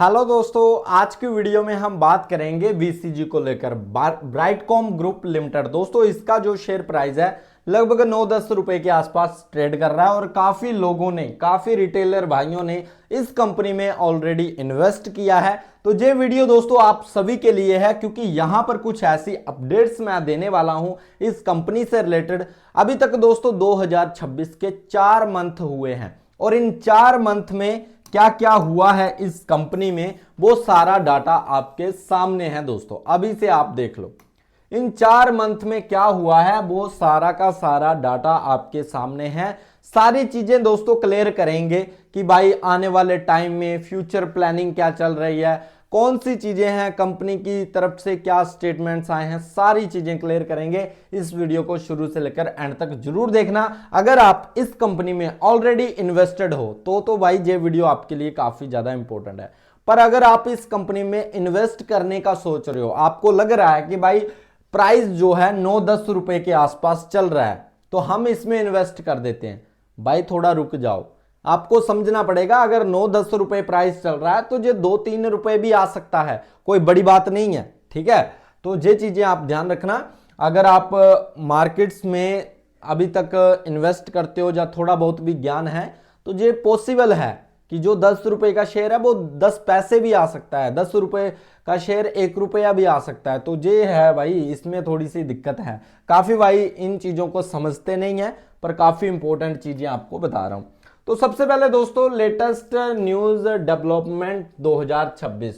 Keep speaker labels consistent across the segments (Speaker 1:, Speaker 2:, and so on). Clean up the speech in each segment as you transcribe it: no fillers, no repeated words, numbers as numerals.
Speaker 1: Hello दोस्तों, आज की वीडियो में हम बात करेंगे बीसीजी को लेकर। ब्राइटकॉम ग्रुप लिमिटेड दोस्तों, इसका जो शेयर प्राइस है लगभग 9-10 रुपए के आसपास ट्रेड कर रहा है और काफी लोगों ने, काफी रिटेलर भाइयों ने इस कंपनी में ऑलरेडी इन्वेस्ट किया है। तो ये वीडियो दोस्तों आप सभी के लिए है, क्योंकि यहां पर कुछ ऐसी अपडेट्स मैं देने वाला हूं इस कंपनी से रिलेटेड। अभी तक दोस्तों 2026 के 4 मंथ हुए हैं और इन 4 मंथ में क्या क्या हुआ है इस कंपनी में, वो सारा डाटा आपके सामने है दोस्तों। अभी से आप देख लो इन 4 मंथ में क्या हुआ है, वो सारा का सारा डाटा आपके सामने है। सारी चीजें दोस्तों क्लियर करेंगे कि भाई आने वाले टाइम में फ्यूचर प्लानिंग क्या चल रही है, कौन सी चीजें हैं, कंपनी की तरफ से क्या स्टेटमेंट्स आए हैं, सारी चीजें क्लियर करेंगे। इस वीडियो को शुरू से लेकर एंड तक जरूर देखना। अगर आप इस कंपनी में ऑलरेडी इन्वेस्टेड हो तो भाई ये वीडियो आपके लिए काफी ज्यादा इंपॉर्टेंट है। पर अगर आप इस कंपनी में इन्वेस्ट करने का सोच रहे हो, आपको लग रहा है कि भाई प्राइस जो है 9-10 रुपए के आसपास चल रहा है तो हम इसमें इन्वेस्ट कर देते हैं, भाई थोड़ा रुक जाओ। आपको समझना पड़ेगा, अगर 9-10 रुपए प्राइस चल रहा है तो ये 2-3 रुपए भी आ सकता है, कोई बड़ी बात नहीं है। ठीक है, तो ये चीजें आप ध्यान रखना। अगर आप मार्केट्स में अभी तक इन्वेस्ट करते हो या थोड़ा बहुत भी ज्ञान है तो ये पॉसिबल है कि जो 10 रुपए का शेयर है वो 10 पैसे भी आ सकता है, 10 रुपए का शेयर 1 रुपया भी आ सकता है। तो ये है भाई, इसमें थोड़ी सी दिक्कत है। काफी भाई इन चीजों को समझते नहीं है, पर काफी इंपॉर्टेंट चीजें आपको बता रहा हूं। तो सबसे पहले दोस्तों लेटेस्ट न्यूज डेवलपमेंट 2026,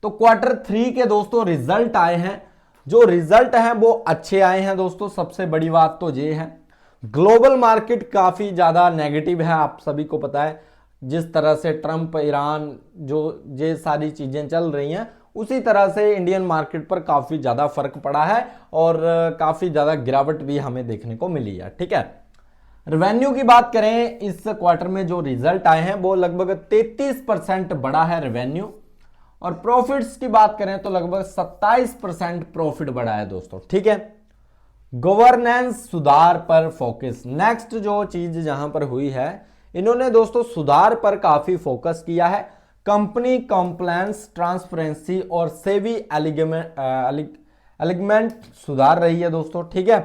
Speaker 1: तो क्वार्टर 3 के दोस्तों रिजल्ट आए हैं। जो रिजल्ट हैं वो अच्छे आए हैं दोस्तों। सबसे बड़ी बात तो ये है, ग्लोबल मार्केट काफी ज्यादा नेगेटिव है, आप सभी को पता है। जिस तरह से ट्रंप, ईरान, जो ये सारी चीजें चल रही हैं, उसी तरह से इंडियन मार्केट पर काफी ज्यादा फर्क पड़ा है और काफी ज्यादा गिरावट भी हमें देखने को मिली है। ठीक है, रेवेन्यू की बात करें, इस क्वार्टर में जो रिजल्ट आए हैं वो लगभग 33% बढ़ा है रेवेन्यू, और प्रॉफिट्स की बात करें तो लगभग 27% प्रॉफिट बढ़ा है दोस्तों। ठीक है, गवर्नेंस सुधार पर फोकस, नेक्स्ट जो चीज जहां पर हुई है, इन्होंने दोस्तों सुधार पर काफी फोकस किया है। कंपनी कंप्लायंस, ट्रांसपेरेंसी और सेबी एलिगमेंट सुधार रही है दोस्तों। ठीक है,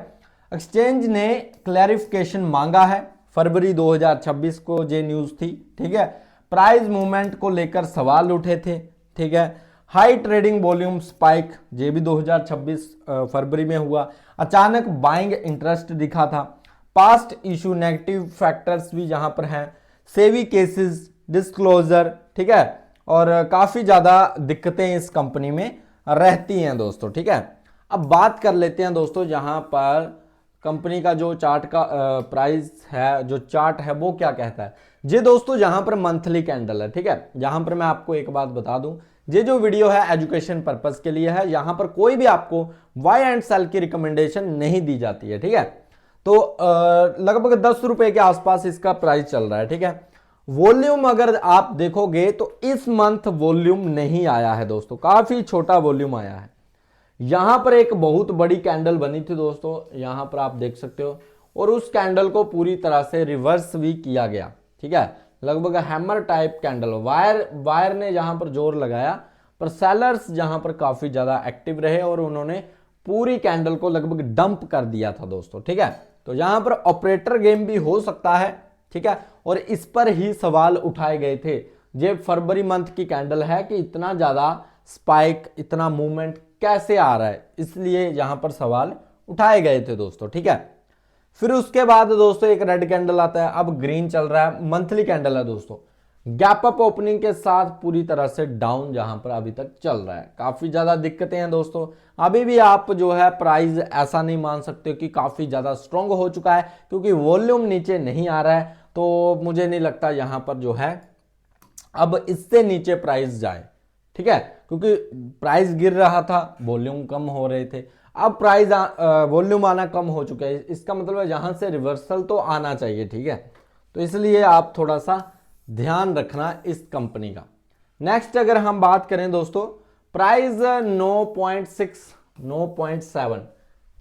Speaker 1: एक्सचेंज ने क्लैरिफिकेशन मांगा है, फरवरी 2026 को ये न्यूज थी। ठीक है, प्राइस मूवमेंट को लेकर सवाल उठे थे। ठीक है, हाई ट्रेडिंग वॉल्यूम स्पाइक, ये भी 2026 फरवरी में हुआ। अचानक बाइंग इंटरेस्ट दिखा था। पास्ट इशू नेगेटिव फैक्टर्स भी यहां पर हैं। सेवी केसेस, डिस्क्लोजर, ठीक है, और काफी ज्यादा दिक्कतें इस कंपनी में रहती हैं दोस्तों। ठीक है, अब बात कर लेते हैं दोस्तों यहां पर कंपनी का जो चार्ट का प्राइस है, जो चार्ट है वो क्या कहता है। ये दोस्तों यहां पर मंथली कैंडल है। ठीक है, यहां पर मैं आपको एक बात बता दूं, ये जो वीडियो है एजुकेशन पर्पस के लिए है, यहां पर कोई भी आपको बाय एंड सेल की रिकमेंडेशन नहीं दी जाती है। ठीक है, तो लगभग 10 रुपए के आसपास इसका प्राइस चल रहा है। ठीक है, वॉल्यूम अगर आप देखोगे तो इस मंथ वॉल्यूम नहीं आया है दोस्तों, काफी छोटा वॉल्यूम आया है। यहां पर एक बहुत बड़ी कैंडल बनी थी दोस्तों, यहां पर आप देख सकते हो, और उस कैंडल को पूरी तरह से रिवर्स भी किया गया। ठीक है, लगभग हैमर टाइप कैंडल, वायर ने यहां पर जोर लगाया, पर सेलर्स यहां पर काफी ज्यादा एक्टिव रहे और उन्होंने पूरी कैंडल को लगभग डंप कर दिया था दोस्तों। ठीक है, तो यहां पर ऑपरेटर गेम भी हो सकता है। ठीक है, और इस पर ही सवाल उठाए गए थे। ये फरवरी मंथ की कैंडल है कि इतना ज्यादा स्पाइक, इतना मूवमेंट कैसे आ रहा है, इसलिए यहां पर सवाल उठाए गए थे दोस्तों। ठीक है, फिर उसके बाद दोस्तों एक रेड कैंडल आता है, अब ग्रीन चल रहा है, मंथली कैंडल है दोस्तों। गैप अप ओपनिंग के साथ पूरी तरह से डाउन जहां पर अभी तक चल रहा है, काफी ज्यादा दिक्कतें हैं दोस्तों। अभी भी आप जो है प्राइस ऐसा नहीं मान सकते कि काफी ज्यादा स्ट्रॉन्ग हो चुका है, क्योंकि वॉल्यूम नीचे नहीं आ रहा है। तो मुझे नहीं लगता यहां पर जो है अब इससे नीचे प्राइस जाए। ठीक है, क्योंकि प्राइस गिर रहा था, वॉल्यूम कम हो रहे थे, अब प्राइस वॉल्यूम आना कम हो चुका है, इसका मतलब है यहां से रिवर्सल तो आना चाहिए। ठीक है, तो इसलिए आप थोड़ा सा ध्यान रखना इस कंपनी का। नेक्स्ट अगर हम बात करें दोस्तों, प्राइस 9.6, 9.7,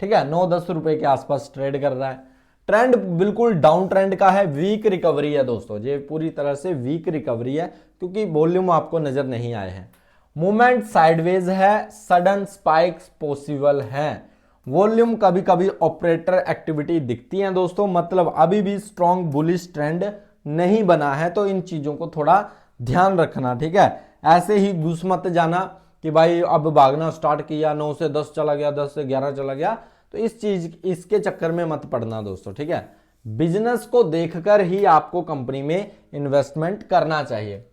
Speaker 1: ठीक है, 9-10 रुपए के आसपास ट्रेड कर रहा है। ट्रेंड बिल्कुल डाउन ट्रेंड का है, वीक रिकवरी है दोस्तों, ये पूरी तरह से वीक रिकवरी है, क्योंकि वॉल्यूम आपको नजर नहीं आए हैं। मूवमेंट साइडवेज है, सडन स्पाइक्स पॉसिबल है। वॉल्यूम कभी कभी ऑपरेटर एक्टिविटी दिखती है दोस्तों, मतलब अभी भी स्ट्रॉन्ग बुलिश ट्रेंड नहीं बना है, तो इन चीजों को थोड़ा ध्यान रखना, ठीक है। ऐसे ही घुस मत जाना कि भाई अब भागना स्टार्ट किया, 9 से 10 चला गया, 10 से 11 चला गया, तो इसके चक्कर में मत पड़ना दोस्तों, ठीक है। बिजनेस को देखकर ही आपको कंपनी में इन्वेस्टमेंट करना चाहिए।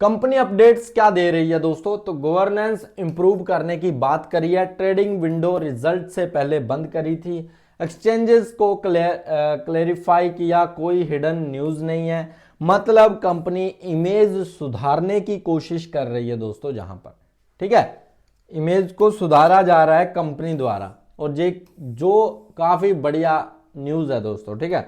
Speaker 1: कंपनी अपडेट्स क्या दे रही है दोस्तों, तो गवर्नेंस इंप्रूव करने की बात करी है, ट्रेडिंग विंडो रिजल्ट से पहले बंद करी थी, एक्सचेंजेस को क्लेरिफाई किया, कोई हिडन न्यूज नहीं है, मतलब कंपनी इमेज सुधारने की कोशिश कर रही है दोस्तों जहां पर, ठीक है। इमेज को सुधारा जा रहा है कंपनी द्वारा, और ये जो काफी बढ़िया न्यूज है दोस्तों, ठीक है।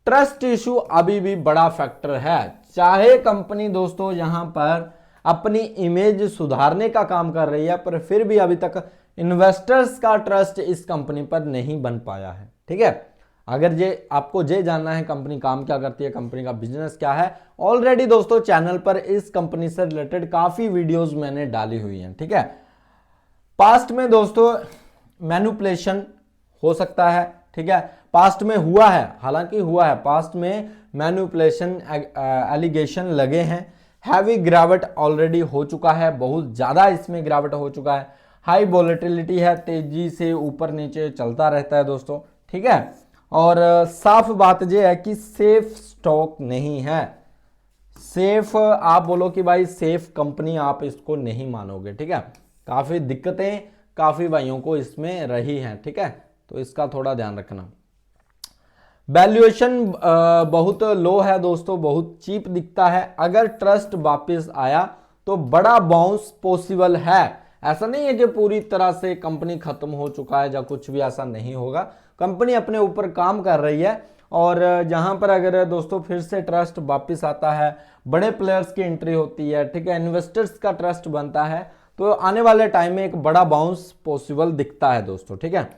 Speaker 1: ट्रस्ट इशू अभी भी बड़ा फैक्टर है, चाहे कंपनी दोस्तों यहां पर अपनी इमेज सुधारने का काम कर रही है, पर फिर भी अभी तक इन्वेस्टर्स का ट्रस्ट इस कंपनी पर नहीं बन पाया है, ठीक है। अगर ये आपको ये जानना है कंपनी काम क्या करती है, कंपनी का बिजनेस क्या है, ऑलरेडी दोस्तों चैनल पर इस कंपनी से रिलेटेड काफी वीडियोस मैंने डाली हुई हैं, ठीक है। पास्ट में दोस्तों मैनिपुलेशन हो सकता है, ठीक है, पास्ट में हुआ है, हालांकि हुआ है, पास्ट में मैनिपुलेशन एलिगेशन लगे हैं, हैवी गिरावट ऑलरेडी हो चुका है, बहुत ज्यादा इसमें गिरावट हो चुका है, हाई वोलेटिलिटी है, तेजी से ऊपर नीचे चलता रहता है दोस्तों, ठीक है। और साफ बात यह है कि सेफ स्टॉक नहीं है, सेफ आप बोलो कि भाई सेफ कंपनी, आप इसको नहीं मानोगे, ठीक है। काफी दिक्कतें काफी भाइयों को इसमें रही हैं, ठीक है, तो इसका थोड़ा ध्यान रखना। वैल्यूएशन बहुत लो है दोस्तों, बहुत चीप दिखता है, अगर ट्रस्ट वापस आया तो बड़ा बाउंस पॉसिबल है। ऐसा नहीं है कि पूरी तरह से कंपनी खत्म हो चुका है या कुछ भी, ऐसा नहीं होगा, कंपनी अपने ऊपर काम कर रही है, और जहां पर अगर दोस्तों फिर से ट्रस्ट वापस आता है, बड़े प्लेयर्स की एंट्री होती है, ठीक है, इन्वेस्टर्स का ट्रस्ट बनता है, तो आने वाले टाइम में एक बड़ा बाउंस पॉसिबल दिखता है दोस्तों, ठीक है।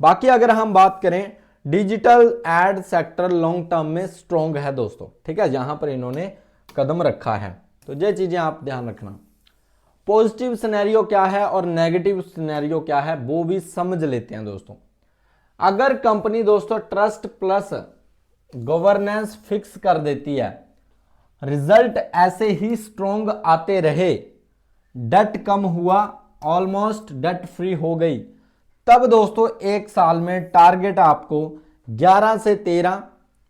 Speaker 1: बाकी अगर हम बात करें, digital ad sector long term में स्ट्रॉन्ग है दोस्तों, ठीक है, जहां पर इन्होंने कदम रखा है, तो ये चीजें आप ध्यान रखना। पॉजिटिव सिनेरियो क्या है और नेगेटिव सिनेरियो क्या है वो भी समझ लेते हैं दोस्तों। अगर कंपनी दोस्तों ट्रस्ट प्लस गवर्नेंस फिक्स कर देती है, रिजल्ट ऐसे ही स्ट्रॉन्ग आते रहे, डेट कम हुआ, ऑलमोस्ट डेट फ्री हो गई, तब दोस्तों एक साल में टारगेट आपको 11 से 13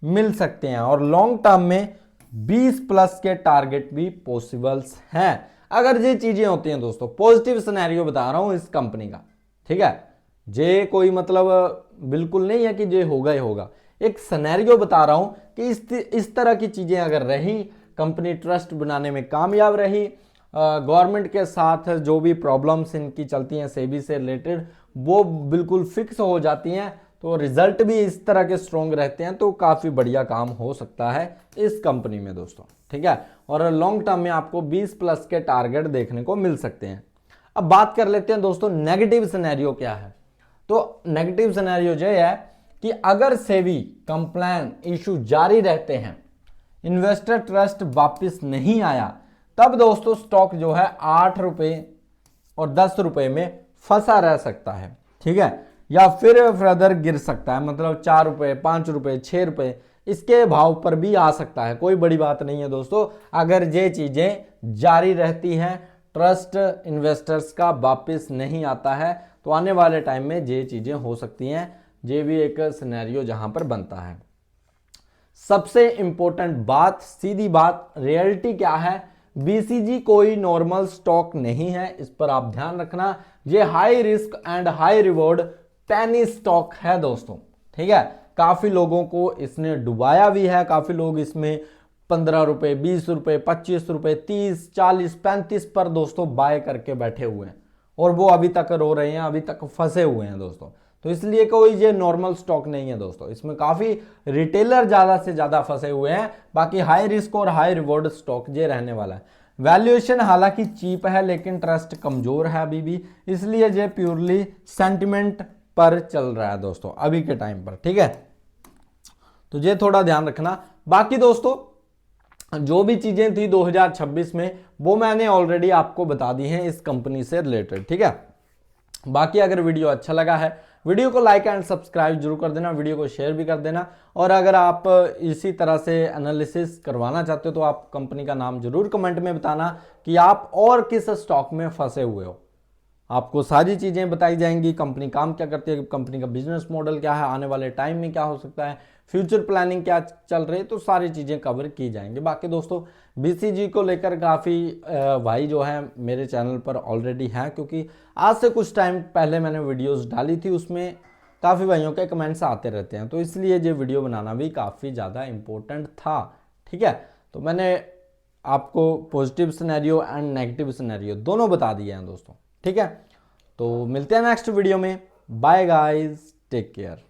Speaker 1: मिल सकते हैं, और लॉन्ग टर्म में 20 प्लस के टारगेट भी पॉसिबल्स हैं। अगर ये चीजें होती हैं दोस्तों, पॉजिटिव सिनेरियो बता रहा हूं इस कंपनी का, ठीक है, ये कोई मतलब बिल्कुल नहीं है कि ये होगा ही होगा, एक सिनेरियो बता रहा हूं कि इस तरह की चीजें अगर रही, कंपनी ट्रस्ट बनाने में कामयाब रही, गवर्नमेंट के साथ जो भी प्रॉब्लम्स इनकी चलती हैं सेबी से रिलेटेड, वो बिल्कुल फिक्स हो जाती हैं, तो रिजल्ट भी इस तरह के स्ट्रॉन्ग रहते हैं, तो काफी बढ़िया काम हो सकता है इस कंपनी में दोस्तों, ठीक है। और लॉन्ग टर्म में आपको 20 प्लस के टारगेट देखने को मिल सकते हैं। अब बात कर लेते हैं दोस्तों नेगेटिव सिनेरियो क्या है। तो नेगेटिव सिनेरियो यह है कि अगर सेबी कंप्लेन इशू जारी रहते हैं, इन्वेस्टर ट्रस्ट वापस नहीं आया, तब दोस्तों स्टॉक जो है 8 रुपए और 10 रुपए में फंसा रह सकता है, ठीक है, या फिर फर्दर गिर सकता है, मतलब 4 रुपए, 5 रुपए, 6 रुपए इसके भाव पर भी आ सकता है। कोई बड़ी बात नहीं है दोस्तों, अगर ये चीजें जारी रहती हैं, ट्रस्ट इन्वेस्टर्स का वापस नहीं आता है, तो आने वाले टाइम में ये चीजें हो सकती हैं। ये भी एक सिनेरियो जहां पर बनता है। सबसे इंपॉर्टेंट बात, सीधी बात, रियलिटी क्या है, बीसीजी कोई नॉर्मल स्टॉक नहीं है, इस पर आप ध्यान रखना। ये high risk and high reward penny stock है दोस्तों, ठीक है। काफी लोगों को इसने डुबाया भी है, काफी लोग इसमें 15 रुपए, 20 रुपए, 25 रुपए, 30, 40, 35 पर दोस्तों बाय करके बैठे हुए हैं, और वो अभी तक रो रहे हैं, अभी तक फंसे हुए हैं दोस्तों। तो इसलिए कोई ये नॉर्मल स्टॉक नहीं है दोस्तों, इसमें काफी रिटेलर ज्यादा से ज्यादा फंसे हुए हैं। बाकी हाई रिस्क और हाई रिवॉर्ड स्टॉक ये रहने वाला है। वैल्यूएशन हालांकि चीप है, लेकिन ट्रस्ट कमजोर है अभी भी, इसलिए ये प्योरली सेंटिमेंट पर चल रहा है दोस्तों अभी के टाइम पर, ठीक है। तो ये थोड़ा ध्यान रखना। बाकी दोस्तों जो भी चीज़ें थी 2026 में वो मैंने ऑलरेडी आपको बता दी हैं इस कंपनी से रिलेटेड, ठीक है। बाकी अगर वीडियो अच्छा लगा है, वीडियो को लाइक एंड सब्सक्राइब जरूर कर देना, वीडियो को शेयर भी कर देना। और अगर आप इसी तरह से एनालिसिस करवाना चाहते हो तो आप कंपनी का नाम जरूर कमेंट में बताना कि आप और किस स्टॉक में फंसे हुए हो। आपको सारी चीज़ें बताई जाएंगी, कंपनी काम क्या करती है, कंपनी का बिजनेस मॉडल क्या है, आने वाले टाइम में क्या हो सकता है, फ्यूचर प्लानिंग क्या चल रही है, तो सारी चीज़ें कवर की जाएंगी। बाकी दोस्तों बीसीजी को लेकर काफ़ी भाई जो है मेरे चैनल पर ऑलरेडी हैं, क्योंकि आज से कुछ टाइम पहले मैंने वीडियोस डाली थी, उसमें काफ़ी भाइयों के कमेंट्स आते रहते हैं, तो इसलिए ये वीडियो बनाना भी काफ़ी ज़्यादा इम्पोर्टेंट था, ठीक है। तो मैंने आपको positive scenario and negative scenario दोनों बता दिए हैं दोस्तों, ठीक है। तो मिलते हैं नेक्स्ट वीडियो में, बाय गाइस, टेक केयर।